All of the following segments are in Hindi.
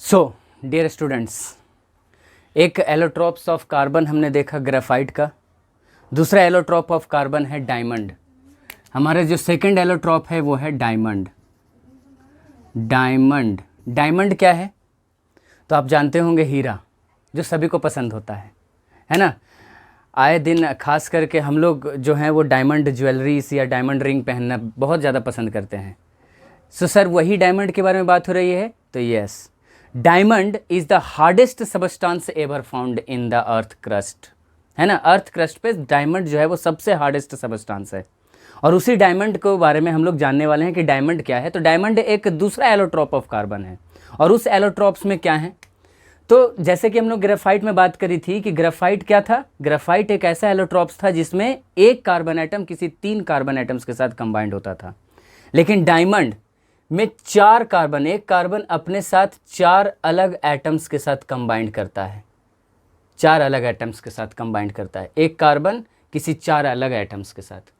सो डियर स्टूडेंट्स, एक एलोट्रॉप्स ऑफ कार्बन हमने देखा ग्रेफाइट का, दूसरा एलोट्रॉप ऑफ कार्बन है डायमंड। हमारा जो सेकंड एलोट्रॉप है वो है डायमंड। डायमंड क्या है? तो आप जानते होंगे हीरा, जो सभी को पसंद होता है ना। आए दिन खास करके हम लोग जो हैं वो डायमंड ज्वेलरीज या डायमंड रिंग पहनना बहुत ज़्यादा पसंद करते हैं। सो सर वही डायमंड के बारे में बात हो रही है? तो yes, diamond is the hardest substance ever found in the earth crust, है ना। अर्थ क्रस्ट पे डायमंड जो है वो सबसे हार्डेस्ट सबस्टांस है। और उसी डायमंड के बारे में हम लोग जानने वाले हैं कि डायमंड क्या है। तो डायमंड एक दूसरा एलोट्रॉप ऑफ कार्बन है। और उस एलोट्रॉप्स में क्या है? तो जैसे कि हम लोग ग्रेफाइट में बात करी थी कि ग्रेफाइट क्या था। ग्रेफाइट एक ऐसा एलोट्रॉप्स था जिसमें एक कार्बन एटम किसी 3 कार्बन एटम्स के साथ कंबाइंड होता था। लेकिन डायमंड में 4 कार्बन, एक कार्बन अपने साथ 4 अलग एटम्स के साथ कंबाइंड करता है। 4 अलग एटम्स के साथ कंबाइंड करता है एक कार्बन किसी 4 अलग एटम्स के साथ।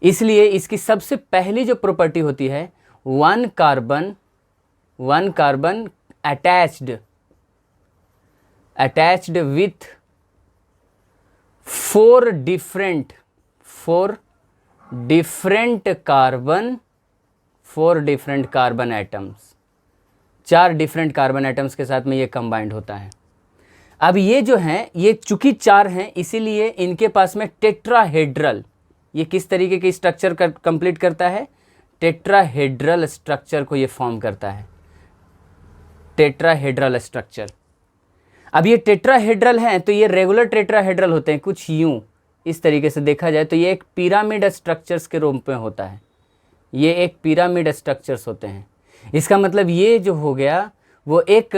इसलिए इसकी सबसे पहली जो प्रॉपर्टी होती है, one carbon attached with 4 different carbon atoms, 4 different carbon atoms के साथ में ये कंबाइंड होता है। अब ये जो हैं, ये चूंकि 4 हैं इसीलिए इनके पास में टेट्राहेड्रल, ये किस तरीके की स्ट्रक्चर कंप्लीट करता है? टेट्राहेड्रल स्ट्रक्चर को ये फॉर्म करता है, टेट्राहेड्रल स्ट्रक्चर। अब ये टेट्राहेड्रल हैं तो ये रेगुलर टेट्राहेड्रल होते हैं, कुछ यूं इस तरीके से देखा जाए तो ये एक पिरामिड स्ट्रक्चर्स के रूप में होता है। ये एक पिरामिड स्ट्रक्चर्स होते हैं। इसका मतलब ये जो हो गया वो एक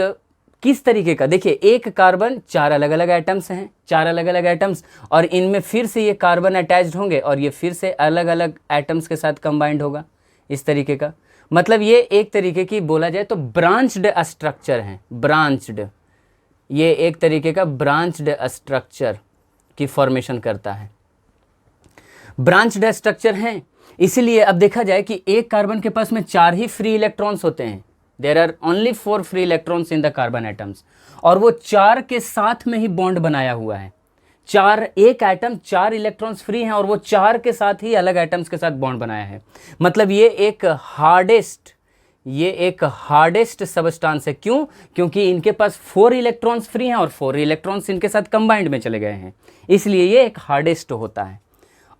किस तरीके का, देखिए एक कार्बन 4 अलग अलग एटम्स हैं, 4 अलग अलग एटम्स, और इनमें फिर से ये कार्बन अटैच्ड होंगे और ये फिर से अलग अलग एटम्स के साथ कंबाइंड होगा इस तरीके का। मतलब ये एक तरीके की बोला जाए तो ब्रांच्ड स्ट्रक्चर हैं, ये एक तरीके का ब्रांच्ड स्ट्रक्चर की फॉर्मेशन करता है। ब्रांच्ड स्ट्रक्चर हैं इसलिए अब देखा जाए कि एक कार्बन के पास में 4 ही फ्री इलेक्ट्रॉन्स होते हैं। There are only 4 free electrons in the carbon atoms, और वो 4 के साथ में ही बॉन्ड बनाया हुआ है। एक एटम 4 इलेक्ट्रॉन्स फ्री हैं और वो 4 के साथ ही अलग एटम्स के साथ बॉन्ड बनाया है। मतलब ये एक हार्डेस्ट सबस्टांस है। क्यों? क्योंकि इनके पास 4 इलेक्ट्रॉन्स फ्री हैं और 4 इलेक्ट्रॉन्स इनके साथ कंबाइंड में चले गए हैं, इसलिए ये एक हार्डेस्ट होता है।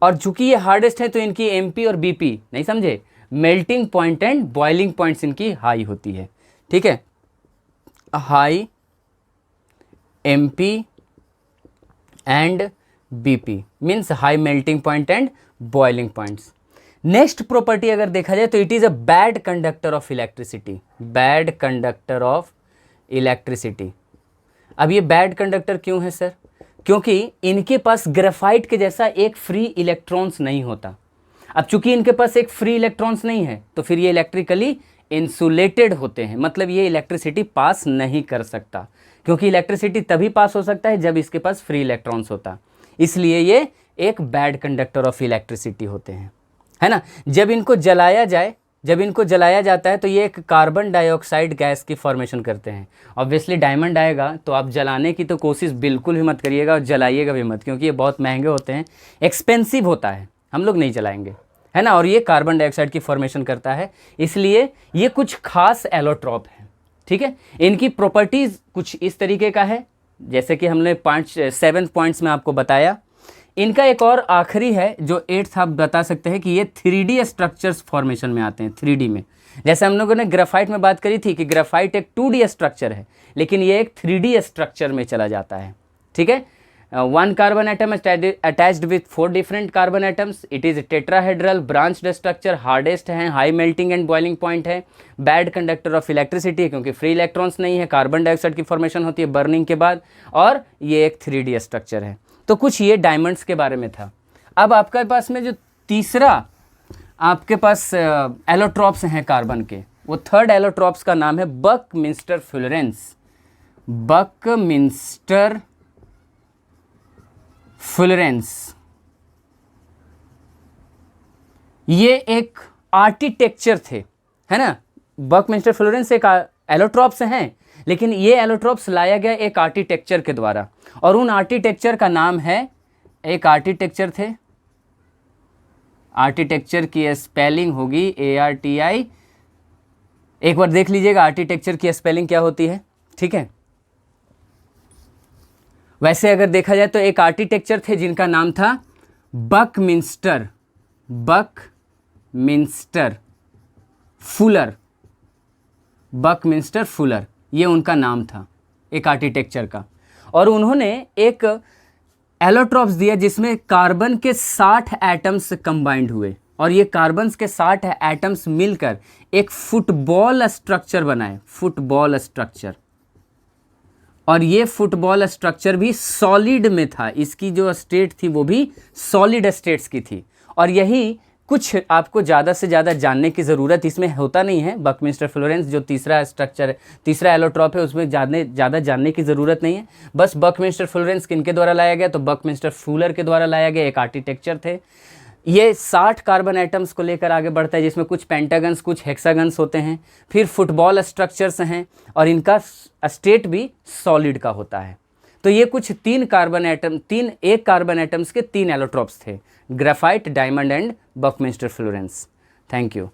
और चूंकि ये हार्डेस्ट है तो इनकी एमपी और बीपी, नहीं समझे, melting point and boiling points इनकी हाई होती है। ठीक है, high MP and BP means high melting point and boiling points. Next property अगर देखा जाए तो it is a bad conductor of electricity. अब ये बैड कंडक्टर क्यों है सर? क्योंकि इनके पास ग्रेफाइट के जैसा एक फ्री इलेक्ट्रॉन्स नहीं होता। अब चूंकि इनके पास एक फ्री इलेक्ट्रॉन्स नहीं है तो फिर ये इलेक्ट्रिकली इंसुलेटेड होते हैं, मतलब ये इलेक्ट्रिसिटी पास नहीं कर सकता, क्योंकि इलेक्ट्रिसिटी तभी पास हो सकता है जब इसके पास फ्री इलेक्ट्रॉन्स होता। इसलिए ये एक बैड कंडक्टर ऑफ इलेक्ट्रिसिटी होते हैं, है ना। जब इनको जलाया जाता है तो ये एक कार्बन डाइऑक्साइड गैस की फॉर्मेशन करते हैं। ऑब्वियसली डायमंड आएगा तो आप जलाने की तो कोशिश बिल्कुल भी मत करिएगा और जलाइएगा भी मत, क्योंकि ये बहुत महंगे होते हैं, एक्सपेंसिव होता है, हम लोग नहीं जलाएंगे, है ना। और ये कार्बन डाइऑक्साइड की फॉर्मेशन करता है, इसलिए ये कुछ खास एलोट्रॉप है। ठीक है, इनकी प्रॉपर्टीज़ कुछ इस तरीके का है, जैसे कि हमने 7 पॉइंट्स में आपको बताया। इनका एक और आखिरी है जो 8th आप बता सकते हैं कि ये 3D स्ट्रक्चर्स फॉर्मेशन में आते हैं। 3D में, जैसे हम लोगों ने ग्रेफाइट में बात करी थी कि ग्रेफाइट एक 2D स्ट्रक्चर है, लेकिन ये एक 3D स्ट्रक्चर में चला जाता है। ठीक है, 1 carbon atom attached with 4 different carbon atoms. It is tetrahedral branched structure, hardest है, high melting and boiling point है, बैड कंडक्टर ऑफ इलेक्ट्रिसिटी है क्योंकि फ्री इलेक्ट्रॉन्स नहीं है, कार्बन डाइऑक्साइड की फॉर्मेशन होती है बर्निंग के बाद, और ये एक 3D स्ट्रक्चर है। तो कुछ ये डायमंड्स के बारे में था। अब आपके पास में जो तीसरा आपके पास एलोट्रॉप्स हैं कार्बन के, वो 3rd एलोट्रॉप्स का नाम है बकमिंस्टर फुलरेंस। ये एक आर्किटेक्चर थे, है ना। बकमिंस्टर फुलरेंस एक एलोट्रॉप्स हैं, लेकिन ये एलोट्रॉप्स लाया गया एक आर्किटेक्चर के द्वारा, और उन आर्किटेक्चर का नाम है, एक आर्किटेक्चर थे, आर्किटेक्चर की स्पेलिंग होगी ARTI, एक बार देख लीजिएगा आर्किटेक्चर की स्पेलिंग क्या होती है, ठीक है। वैसे अगर देखा जाए तो एक आर्किटेक्चर थे जिनका नाम था बकमिंस्टर फुलर, बकमिंस्टर फुलर, ये उनका नाम था एक आर्किटेक्चर का। और उन्होंने एक एलोट्रॉप्स दिया जिसमें कार्बन के 60 एटम्स कंबाइंड हुए, और ये कार्बन के 60 एटम्स मिलकर एक फुटबॉल स्ट्रक्चर बनाए, फुटबॉल स्ट्रक्चर। और ये फुटबॉल स्ट्रक्चर भी सॉलिड में था, इसकी जो स्टेट थी वो भी सॉलिड स्टेट्स की थी। और यही कुछ आपको ज़्यादा से ज़्यादा जानने की ज़रूरत इसमें होता नहीं है। बकमिंस्टर फ्लोरेंस जो तीसरा स्ट्रक्चर है, तीसरा एलोट्रॉप है, उसमें ज़्यादा जानने की ज़रूरत नहीं है। बस बकमिंस्टर फ्लोरेंस किनके द्वारा लाया गया, तो बकमिंस्टर फुलर के द्वारा लाया गया, एक आर्किटेक्चर थे। ये 60 कार्बन एटम्स को लेकर आगे बढ़ता है, जिसमें कुछ पेंटागन्स कुछ हेक्सागन्स होते हैं, फिर फुटबॉल स्ट्रक्चर्स हैं, और इनका स्टेट भी सॉलिड का होता है। तो ये कुछ एक कार्बन एटम्स के 3 एलोट्रॉप्स थे, graphite, diamond and Buckminster Florence. Thank you.